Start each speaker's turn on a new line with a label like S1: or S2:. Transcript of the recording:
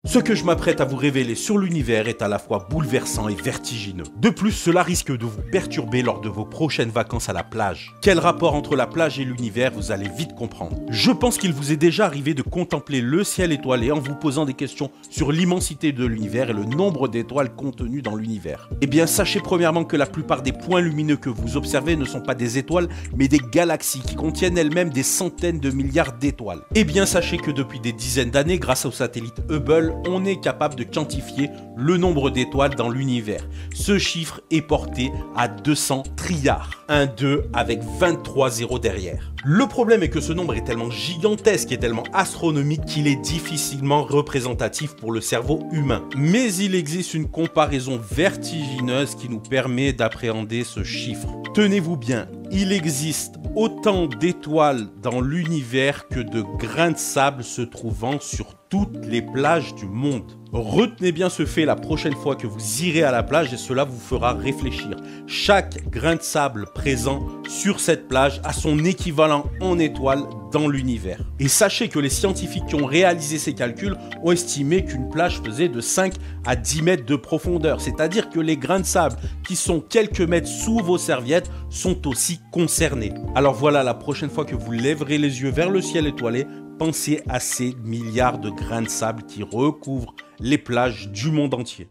S1: Ce que je m'apprête à vous révéler sur l'univers est à la fois bouleversant et vertigineux. De plus, cela risque de vous perturber lors de vos prochaines vacances à la plage. Quel rapport entre la plage et l'univers, vous allez vite comprendre. Je pense qu'il vous est déjà arrivé de contempler le ciel étoilé en vous posant des questions sur l'immensité de l'univers et le nombre d'étoiles contenues dans l'univers. Eh bien, sachez premièrement que la plupart des points lumineux que vous observez ne sont pas des étoiles, mais des galaxies qui contiennent elles-mêmes des centaines de milliards d'étoiles. Eh bien, sachez que depuis des dizaines d'années, grâce au satellite Hubble, on est capable de quantifier le nombre d'étoiles dans l'univers. Ce chiffre est porté à 200 trilliards. Un 2 avec 23 zéros derrière. Le problème est que ce nombre est tellement gigantesque et tellement astronomique qu'il est difficilement représentatif pour le cerveau humain. Mais il existe une comparaison vertigineuse qui nous permet d'appréhender ce chiffre. Tenez-vous bien, il existe autant d'étoiles dans l'univers que de grains de sable se trouvant sur toutes les plages du monde. Retenez bien ce fait la prochaine fois que vous irez à la plage et cela vous fera réfléchir. Chaque grain de sable présent sur cette plage a son équivalent en étoiles dans l'univers. Et sachez que les scientifiques qui ont réalisé ces calculs ont estimé qu'une plage faisait de 5 à 10 mètres de profondeur. C'est-à-dire que les grains de sable qui sont quelques mètres sous vos serviettes sont aussi concernés. Alors voilà, la prochaine fois que vous lèverez les yeux vers le ciel étoilé, pensez à ces milliards de grains de sable qui recouvrent les plages du monde entier.